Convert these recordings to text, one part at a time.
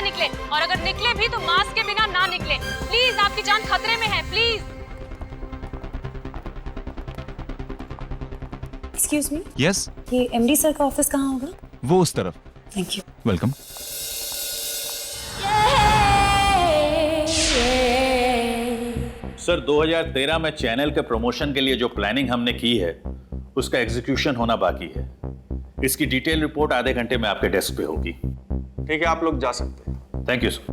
निकले, और अगर निकले भी तो मास्क के बिना ना निकले। प्लीज, आपकी जान खतरे में है, प्लीज। Excuse me. यस, ये एमडी सर का ऑफिस कहाँ होगा? वो उस तरफ। Thank you. वेलकम। सर 2013 में चैनल के प्रमोशन के लिए जो प्लानिंग हमने की है उसका एग्जीक्यूशन होना बाकी है। इसकी डिटेल रिपोर्ट आधे घंटे में आपके डेस्क पे होगी। ठीक है, आप लोग जा सकते हैं। Thank you sir.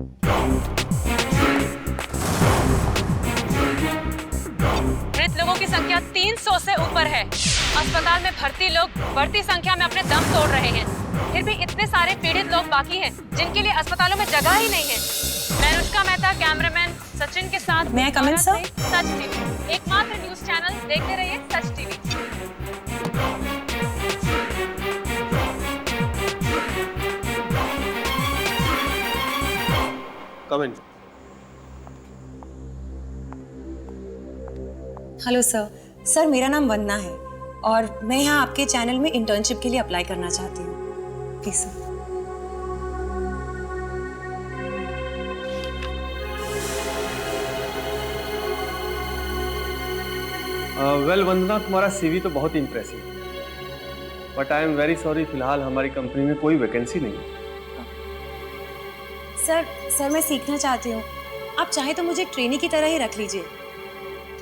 मृत लोगों की संख्या 300 से ऊपर है। अस्पताल में भर्ती लोग बढ़ती संख्या में अपने दम तोड़ रहे हैं। फिर भी इतने सारे पीड़ित लोग बाकी हैं जिनके लिए अस्पतालों में जगह ही नहीं है। मैं अनुष्का मेहता, कैमरामैन सचिन के साथ। मैं come in sir? Sach TV, एकमात्र न्यूज चैनल। देखते रहिए Sach TV. Come in. Hello sir. Sir मेरा नाम वंदना है और मैं यहाँ आपके चैनल में इंटर्नशिप के लिए अप्लाई करना चाहती हूँ। Please sir. वेल वंदना, तुम्हारा सीवी तो बहुत इंप्रेसिव है, but I am very sorry, फिलहाल हमारी कंपनी में कोई वैकेंसी नहीं है। सर मैं सीखना चाहती हूँ। आप चाहे तो मुझे ट्रेनी की तरह ही रख लीजिए।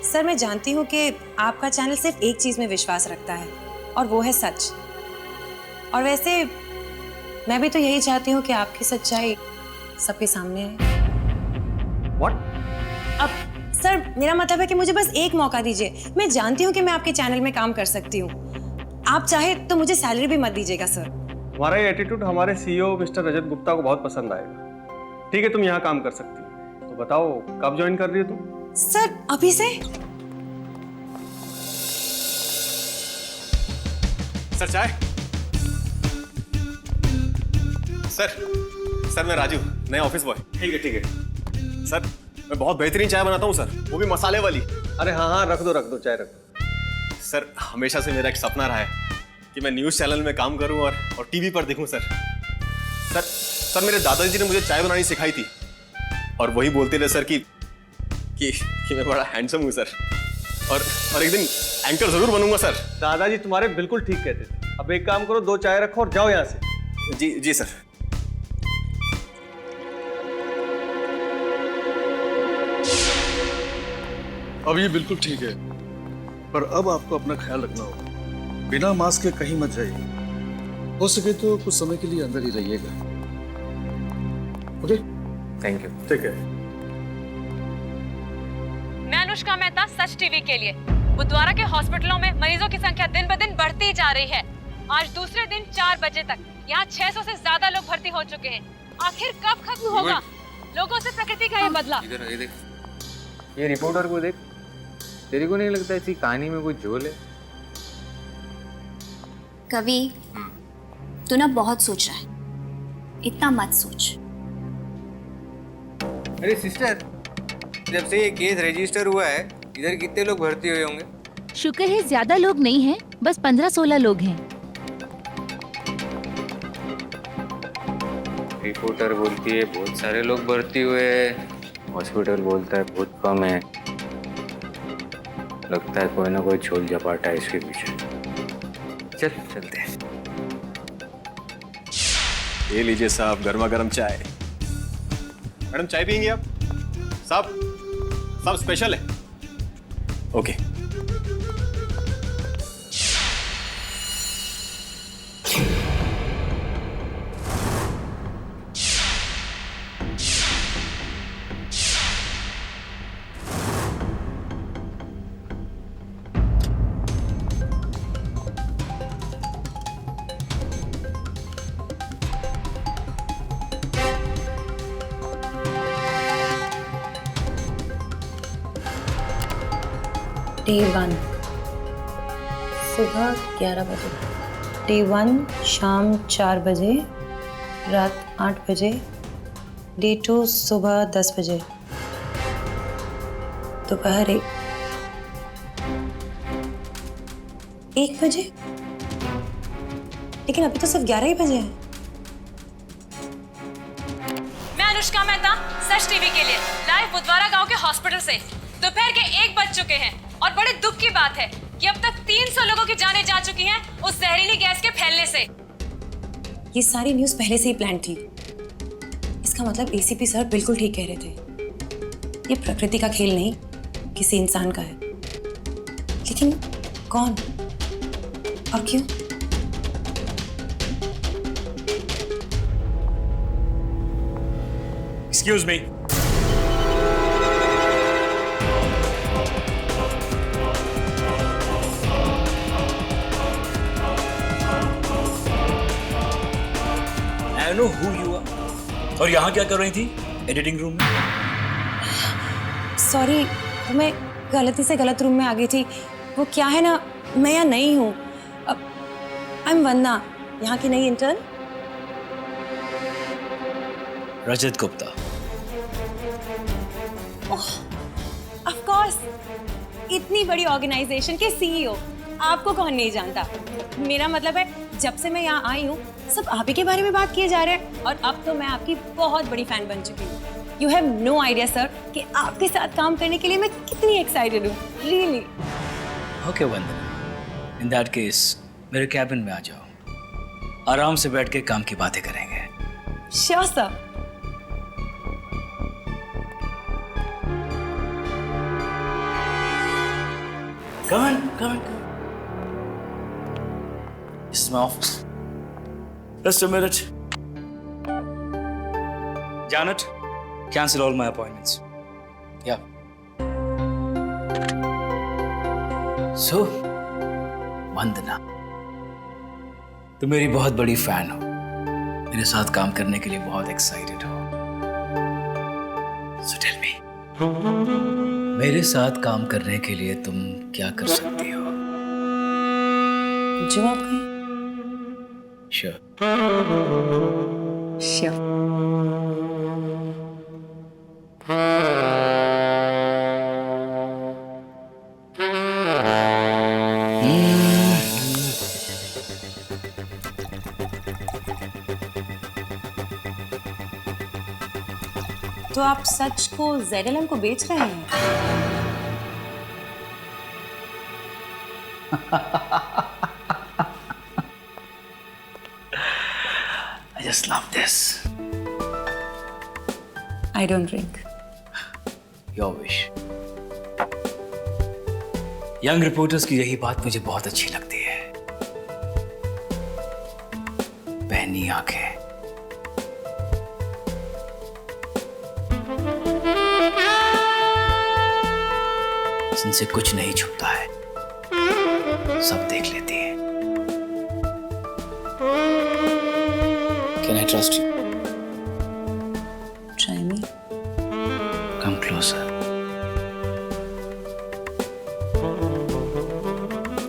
सर मैं जानती हूँ कि आपका चैनल सिर्फ एक चीज़ में विश्वास रखता है और वो है सच। और वैसे मैं भी तो यही चाहती हूँ कि आपकी सच्चाई सबके सामने आए। What? अब सर मेरा मतलब है कि मुझे बस एक मौका दीजिए। मैं जानती हूँ कि मैं आपके चैनल में काम कर सकती हूँ। आप चाहे तो मुझे सैलरी भी मत दीजिएगा सर। तुम्हारा ये एटीट्यूड हमारे सीईओ मिस्टर रजत गुप्ता को बहुत पसंद आएगा। ठीक है, तुम यहाँ काम कर सकती हो। तो बताओ कब ज्वाइन कर रही हो तुम? सर अभी से? सर चाय। सर मैं राजू, नया ऑफिस बॉय। ठीक है ठीक है। सर मैं बहुत बेहतरीन चाय बनाता हूँ सर, वो भी मसाले वाली। अरे हाँ, रख दो चाय रख दो। सर हमेशा से मेरा एक सपना रहा है कि मैं न्यूज़ चैनल में काम करूँ और टीवी पर दिखूँ सर। सर मेरे दादाजी ने मुझे चाय बनानी सिखाई थी और वही बोलते थे सर कि मैं बड़ा हैंडसम हूँ सर, और एक दिन एंकर जरूर बनूंगा सर। दादाजी तुम्हारे बिल्कुल ठीक कहते थे। अब एक काम करो, 2 चाय रखो और जाओ यहाँ से। जी सर। अब ये बिल्कुल ठीक है, पर अब आपको अपना ख्याल रखना होगा। बिना मास्क के कहीं मत जाइए। हो सके तो कुछ समय के लिए अंदर ही रहिएगा। ओके? Thank you. ठीक है। मैं अनुष्का मेहता, सच टीवी के लिए। बुधवार के हॉस्पिटलों में मरीजों की संख्या दिन ब दिन बढ़ती जा रही है। आज दूसरे दिन 4 बजे तक यहाँ 600 से ज्यादा लोग भर्ती हो चुके हैं। आखिर कब खत्म होगा लोगों से प्रकृति का ये बदला? इधर ये देख, ये रिपोर्टर को देख। तेरे को नहीं लगता इसी कहानी में कोई झोल है? कवि, तू ना बहुत सोच रहा है, इतना मत सोच। अरे सिस्टर, जब से ये केस रजिस्टर हुआ है इधर कितने लोग भर्ती हुए होंगे? शुक्र है ज्यादा लोग नहीं हैं, बस 15-16 लोग हैं। रिपोर्टर बोलती है बहुत सारे लोग भर्ती हुए हैं, हॉस्पिटल बोलता है बहुत कम है। लगता है कोई ना कोई छोल झपाटा है इसके पीछे। चलते हैं। ये लीजिए साहब, गर्मा गर्म चाय। मैडम चाय पियेंगे आप? साहब स्पेशल है। ओके। Day 1 सुबह 11 बजे, Day 1 शाम 4 बजे, रात 8 बजे, Day 2 सुबह 10 बजे, दोपहर 1 बजे। लेकिन अभी तो सिर्फ 11 ही बजे हैं। मैं अनुष्का मेहता, सच टीवी के लिए लाइव बुधवारा गांव के हॉस्पिटल से। दोपहर के 1 बज चुके हैं और बड़े दुख की बात है कि अब तक 300 लोगों की जानें जा चुकी हैं उस जहरीली गैस के फैलने से। ये सारी न्यूज़ पहले से ही प्लान थी। इसका मतलब एसीपी सर बिल्कुल ठीक कह रहे थे। ये प्रकृति का खेल नहीं, किसी इंसान का है। लेकिन कौन और क्यों? Excuse me. I know who you are. और यहाँ क्या कर रही थी? एडिटिंग रूम में? सॉरी, मैं गलती से गलत रूम में आ गई थी। वो क्या है ना, मैं यहाँ नई हूँ। आई एम वंदना, यहाँ की नई intern. Rajat Gupta. Of course, इतनी बड़ी ऑर्गेनाइजेशन के सीईओ, आपको कौन नहीं जानता। मेरा मतलब है, जब से मैं यहाँ आई हूँ सब आप ही के बारे में बात किए जा रहे हैं और अब तो मैं आपकी बहुत बड़ी फैन बन चुकी हूँ। You have no idea sir कि आपके साथ काम करने के लिए मैं कितनी एक्साइटेड हूँ, really. Okay Vandana, in that case मेरे कैबिन में आ जाओ, आराम से बैठ के काम की बातें करेंगे। Sure sir. Come on, come on, come on. This is my office. Just a minute. Janet, cancel all my appointments. Yeah. So, वंदना, तुम मेरी बहुत बड़ी फैन हो, मेरे साथ काम करने के लिए बहुत एक्साइटेड हो। So tell me, मेरे साथ काम करने के लिए तुम क्या कर सकती हो? जो आप कहें। Sure. श्योर। तो आप सच को ZLM को बेच रहे हैं? I just love this. I don't drink. Your wish. Young reporters की यही बात मुझे बहुत अच्छी लगती है। बहनी आंखें, जिनसे कुछ नहीं छुपता है, सब देख लेती है। Can I trust you? Try me. Come closer.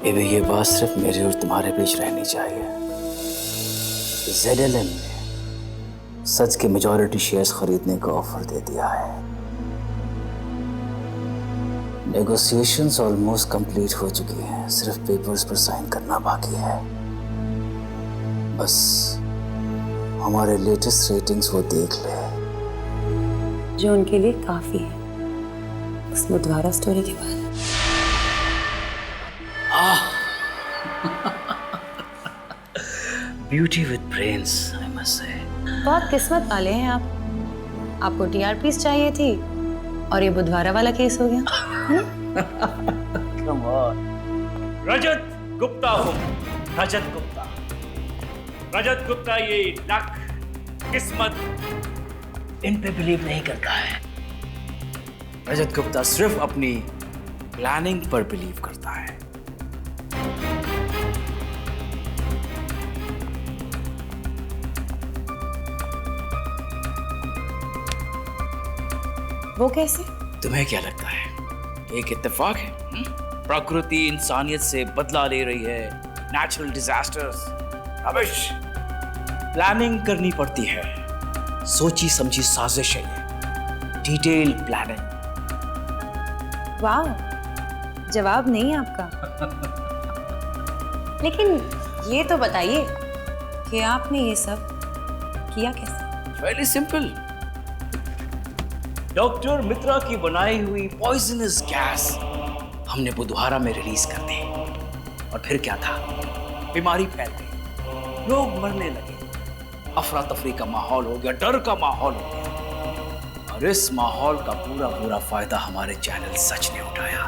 एबे ये बात सिर्फ मेरे और तुम्हारे बीच रहनी चाहिए। ZLM ने सच के मेजॉरिटी शेयर्स खरीदने का ऑफर दे दिया है। नेगोशिएशंस ऑलमोस्ट कंप्लीट हो चुकी हैं, सिर्फ पेपर्स पर साइन करना बाकी है। बस हमारे लेटेस्ट रेटिंग्स वो देख ले, जो उनके लिए काफी है उस बुधवारा स्टोरी के बाद। Beauty with brains, I must say. बहुत किस्मत वाले हैं आप। आपको TRPs चाहिए थी और ये बुधवारा वाला केस हो गया। Come on. रजत गुप्ता हूँ, रजत गुप्ता। रजत गुप्ता ये लक, किस्मत, इन पे बिलीव नहीं करता है। रजत गुप्ता सिर्फ अपनी प्लानिंग पर बिलीव करता है। वो कैसे? तुम्हें क्या लगता है एक इत्तेफाक है? प्रकृति इंसानियत से बदला ले रही है, नेचुरल डिजास्टर्स, रबिश। प्लानिंग करनी पड़ती है, सोची समझी साजिश है ये, डिटेल प्लानिंग। वाह, जवाब नहीं आपका। लेकिन ये तो बताइए कि आपने ये सब किया कैसे? Very simple. डॉक्टर मित्रा की बनाई हुई पॉइजनस गैस हमने बुधवारा में रिलीज कर दी और फिर क्या था, बीमारी फैल गई, लोग मरने लगे, अफरा तफरी का माहौल हो गया, डर का माहौल हो गया। और इस माहौल का पूरा पूरा फायदा हमारे चैनल सच ने उठाया।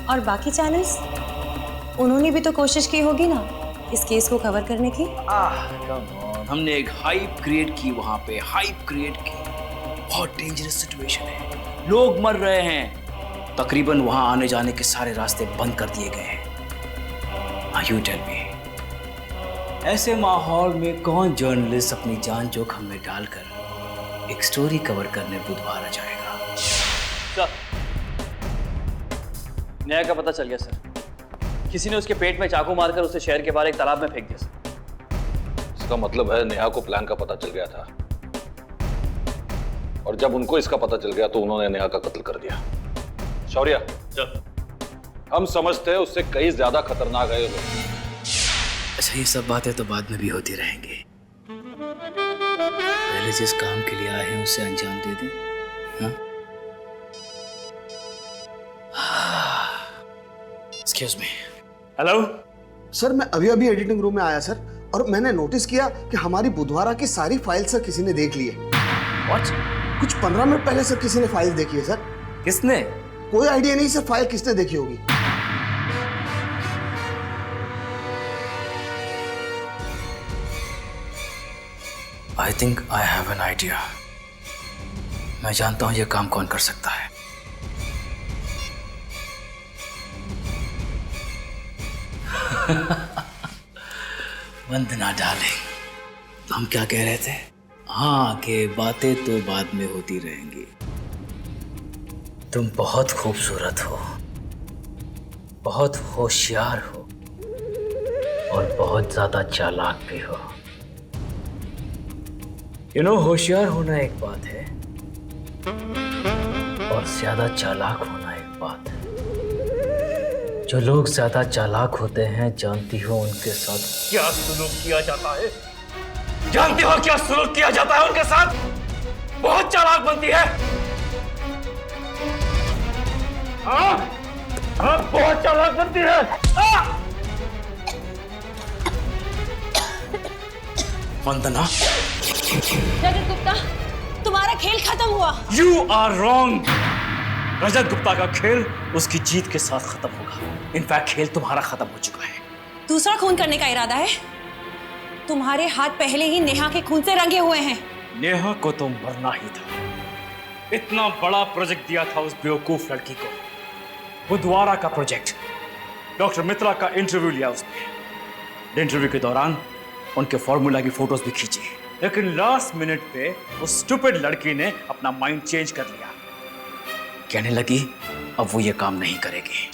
और बाकी चैनल्स, उन्होंने भी तो कोशिश की होगी ना इस केस को कवर करने की। हमने एक हाइप क्रिएट की, वहां पे हाइप क्रिएट की। बहुत डेंजरस सिचुएशन है, लोग मर रहे हैं, तकरीबन वहां आने जाने के सारे रास्ते बंद कर दिए गए हैं। यू टेल मी, ऐसे माहौल में कौन जर्नलिस्ट अपनी जान जोखिम में डालकर एक स्टोरी कवर करने बुधवार आ जाएगा? सर, न्याय का पता चल गया सर। किसी ने उसके पेट में चाकू मारकर उसे शहर के बाहर एक तालाब में फेंक दिया सर। इसका मतलब है नेहा को प्लान का पता चल गया था, और जब उनको इसका पता चल गया तो उन्होंने नेहा का कत्ल कर दिया। शौर्य, हम समझते हैं उससे कई ज्यादा खतरनाक है ये लोग। अच्छा, ये सब बातें तो बाद में भी होती रहेंगी, पहले जिस काम के लिए आए हैं उसे अंजाम दे दें। Excuse me. हेलो सर, मैं अभी अभी एडिटिंग रूम में आया सर, और मैंने नोटिस किया कि हमारी बुधवारा की सारी फाइल सर किसी ने देख ली है। What? कुछ 15 मिनट पहले सर किसी ने फाइल देखी है सर। किसने? कोई आइडिया नहीं सर, फाइल किसने देखी होगी। I think I have an idea. मैं जानता हूं ये काम कौन कर सकता है। वंदना डार्लिंग, हम क्या कह रहे थे? हाँ, कि बातें तो बाद में होती रहेंगी। तुम बहुत खूबसूरत हो, बहुत होशियार हो और बहुत ज्यादा चालाक भी हो। होशियार होना एक बात है और ज्यादा चालाक होना एक बात है। जो लोग ज्यादा चालाक होते हैं, जानती हो उनके साथ क्या सुलूक किया जाता है? जानती हो क्या सुलूक किया जाता है उनके साथ? बहुत चालाक बनती है। हाँ, बहुत चालाक बनती है। वंदना, रजत गुप्ता, तुम्हारा खेल खत्म हुआ। You are wrong. Rajat Gupta का खेल उसकी जीत के साथ खत्म होगा। इनफैक्ट खेल तुम्हारा खत्म हो चुका है। दूसरा खून करने का इरादा है? तुम्हारे हाथ पहले ही नेहा के खून से रंगे हुए हैं। नेहा को तो मरना ही था। इतना बड़ा प्रोजेक्ट दिया था उस बेवकूफ लड़की को, बुधवारा का प्रोजेक्ट। डॉक्टर मित्रा का इंटरव्यू लिया उसने। इंटरव्यू के दौरान उनके फॉर्मूला की फोटोज भी खींची, लेकिन लास्ट मिनट पे उस स्टूपिड लड़की ने अपना माइंड चेंज कर लिया। कहने लगी अब वो ये काम नहीं करेगी।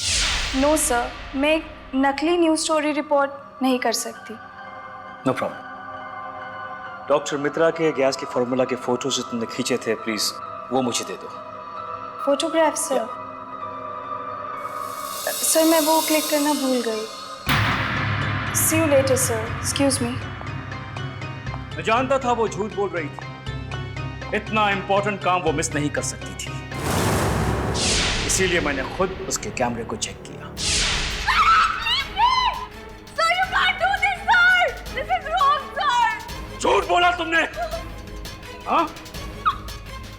नो सर, मैं एक नकली न्यूज़ स्टोरी रिपोर्ट नहीं कर सकती। No problem. डॉक्टर मित्रा के गैस के फॉर्मूला के फोटोज जो तुमने खींचे थे, प्लीज वो मुझे दे दो। Photograph sir? सर, मैं वो क्लिक करना भूल गई। See you later sir. Excuse me. मैं जानता था वो झूठ बोल रही थी। इतना इंपॉर्टेंट काम वो मिस नहीं कर सकती थी, इसीलिए मैंने खुद उसके कैमरे को चेक किया। Sir, you can't do this, sir. This is wrong, sir. झूठ बोला तुमने? हाँ?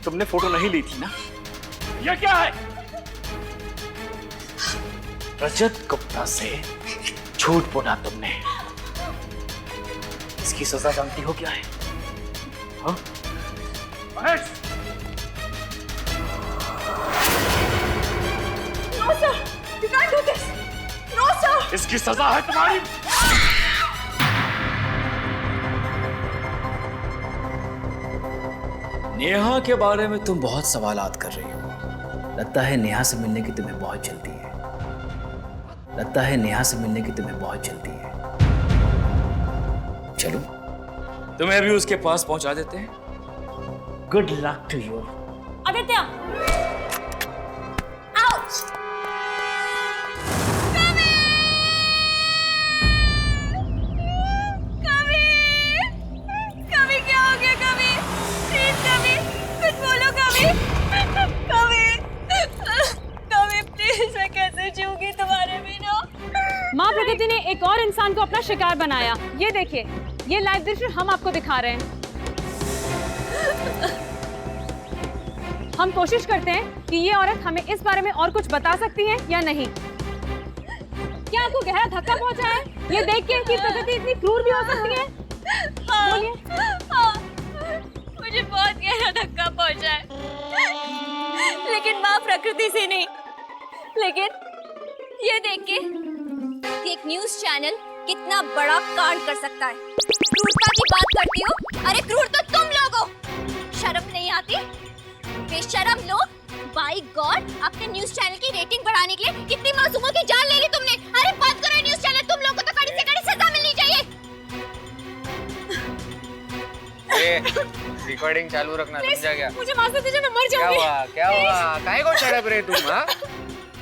तुमने फोटो नहीं ली थी ना? ये क्या है? रजत गुप्ता से झूठ बोला तुमने। इसकी सजा जानती हो क्या है? हाँ? Mahesh! No, sir. You can't do this. No, sir. इसकी सजा है तुम्हारी। नेहा के बारे में तुम बहुत सवालात कर रही हो। लगता है नेहा से मिलने की तुम्हें बहुत जल्दी है। लगता है नेहा से मिलने की तुम्हें बहुत जल्दी है। चलो, तुम्हें भी उसके पास पहुंचा देते हैं। Good luck to you. Aditya! Ouch! कभी क्या हो गया? कभी प्लीज, कभी इंसान को अपना शिकार बनाया। ये देखिए, ये लाइव दृश्य हम आपको दिखा रहे हैं। हम कोशिश करते हैं कि ये औरत हमें इस बारे में और कुछ बता सकती है या नहीं। क्या आपको गहरा धक्का पहुंचा है ये देख के कि प्रकृति इतनी क्रूर भी हो सकती है? बोलिए। मुझे बहुत गहरा धक्का पहुंचा है, लेकिन माँ प्रकृति से नहीं। लेकिन ये देख के कि एक न्यूज चैनल कितना बड़ा कांड कर सकता है। क्रूरता की बात करती हो? अरे क्रूर तो तुम लोग हो। शर्म नहीं आती? बेशरम लोग। बाय गॉड, अपने न्यूज चैनल की रेटिंग बढ़ाने के लिए कितनी मासूमों की जान ले ली तुमने। अरे बंद करो न्यूज चैनल, तुम लोगों को तो कड़ी से कड़ी सजा मिलनी चाहिए। रिकॉर्डिंग चालू रखना, समझा क्या? मुझे माफ दीजिए, मैं मर जाऊंगी। क्या हुआ? काहे को तड़प रहे तुम? हाँ,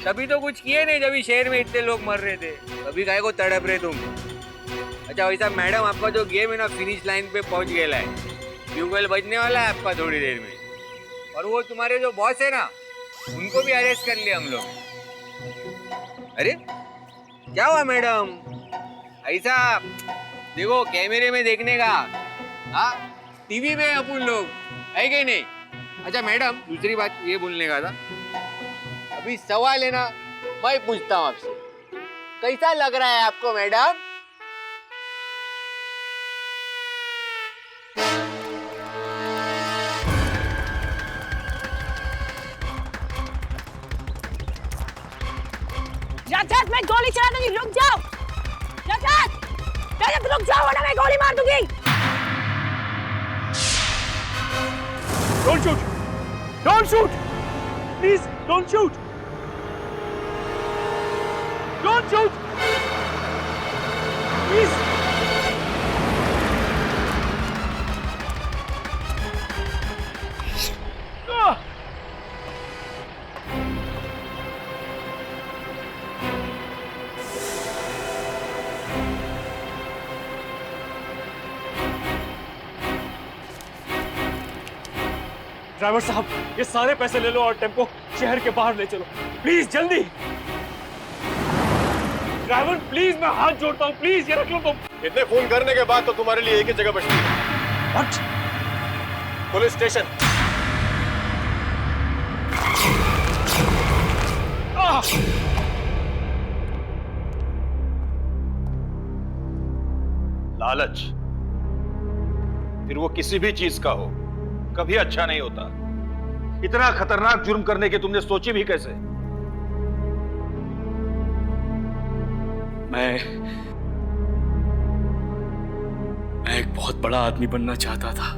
तभी तो कुछ किए नहीं जब शहर में इतने लोग मर रहे थे। अभी काहे को तड़प रहे तुम? अच्छा वैसा मैडम, आपका जो गेम है ना फिनिश लाइन पे पहुंच गया है। ट्यूबवेल बजने वाला है आपका थोड़ी देर में। और वो तुम्हारे जो बॉस है ना, उनको भी अरेस्ट कर लिया हम लोग। अरे क्या हुआ मैडम? ऐसा देखो कैमरे में देखने का, हाँ टीवी में अपन लोग है कि नहीं? अच्छा मैडम, दूसरी बात ये बोलने का था, अभी सवाल है ना, मैं पूछता हूँ आपसे, कैसा लग रहा है आपको मैडम? रजत, मैं गोली चला दूंगी, रुक जाओ। रजत, रजत रुक जाओ वरना मैं गोली मार दूंगी। Don't shoot! Don't shoot! Please, don't shoot! Don't shoot! Please! Ah! Driver साहब, ये सारे पैसे ले लो और टेम्पो शहर के बाहर ले चलो, प्लीज जल्दी। ड्राइवर प्लीज, मैं हाथ जोड़ता हूँ, प्लीज ये रख लो तुम। इतने फोन करने के बाद तो तुम्हारे लिए एक ही जगह बचती है। What? Police station. लालच फिर वो किसी भी चीज का हो, कभी अच्छा नहीं होता। इतना खतरनाक जुर्म करने की तुमने सोची भी कैसे? मैं एक बहुत बड़ा आदमी बनना चाहता था।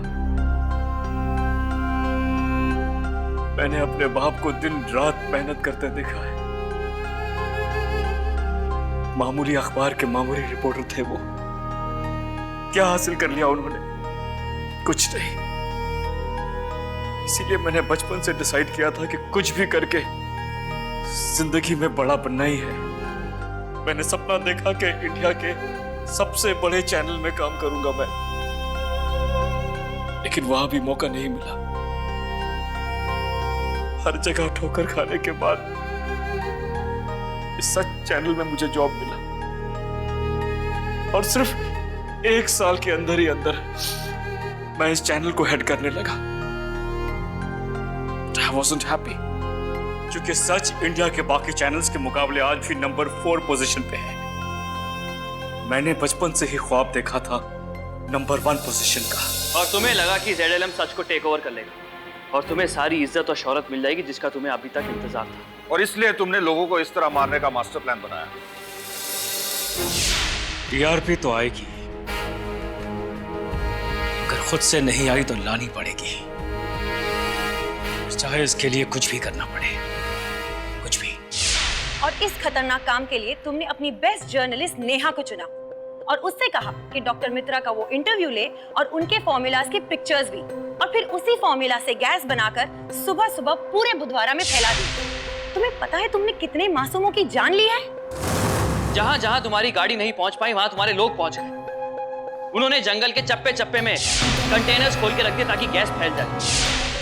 मैंने अपने बाप को दिन रात मेहनत करते देखा है। मामूली अखबार के मामूली रिपोर्टर थे वो। क्या हासिल कर लिया उन्होंने? कुछ नहीं। इसीलिए मैंने बचपन से डिसाइड किया था कि कुछ भी करके जिंदगी में बड़ा बनना ही है। मैंने सपना देखा कि इंडिया के सबसे बड़े चैनल में काम करूंगा मैं, लेकिन वहां भी मौका नहीं मिला। हर जगह ठोकर खाने के बाद इस सच चैनल में मुझे जॉब मिला और सिर्फ 1 साल के अंदर ही अंदर मैं इस चैनल को हेड करने लगा। I wasn't happy, क्योंकि सच इंडिया के बाकी चैनल्स के मुकाबले आज भी नंबर 4 पोजीशन पे है। मैंने बचपन से ही ख्वाब देखा था नंबर 1 पोजीशन का। और तुम्हें लगा कि ZLM सच को टेक ओवर कर लेगा और तुम्हें सारी इज्जत और शौहरत मिल जाएगी जिसका तुम्हें अभी तक इंतजार था। और इसलिए तुमने लोगों को इस तरह मारने का मास्टर प्लान बनाया। टीआरपी तो आएगी, अगर खुद से नहीं आई तो लानी पड़ेगी, चाहे इसके लिए कुछ भी करना पड़े, कुछ भी। और इस खतरनाक काम के लिए तुमने अपनी बेस्ट जर्नलिस्ट नेहा को चुना और उससे कहा कि डॉक्टर मित्रा का वो इंटरव्यू ले और उनके फॉर्मूलाज की पिक्चर्स भी, और फिर उसी फॉर्मूला से गैस बनाकर सुबह सुबह पूरे बुधवारा में फैला दी। तुम्हें पता है तुमने कितने मासूमों की जान ली है? जहां जहां तुम्हारी गाड़ी नहीं पहुंच पाई वहां तुम्हारे लोग पहुंच गए। उन्होंने जंगल के चप्पे चप्पे में कंटेनर्स खोल के रख दिए ताकि गैस फैल जाए।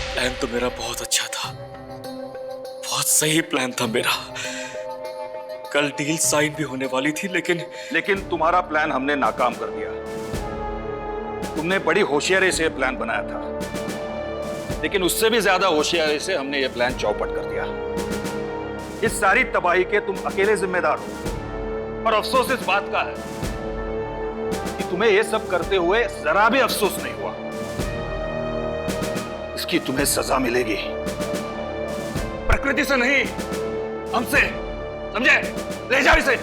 प्लान तो मेरा बहुत अच्छा था, बहुत सही प्लान था मेरा, कल डील साइन भी होने वाली थी, लेकिन तुम्हारा प्लान हमने नाकाम कर दिया। तुमने बड़ी होशियारी से प्लान बनाया था, लेकिन उससे भी ज्यादा होशियारी से हमने ये प्लान चौपट कर दिया। इस सारी तबाही के तुम अकेले जिम्मेदार हो, और अफसोस इस बात का है कि तुम्हें ये सब करते हुए जरा भी अफसोस नहीं हुआ। इसकी तुम्हें सजा मिलेगी, प्रकृति से नहीं, हमसे, समझे? ले जाओ इसे।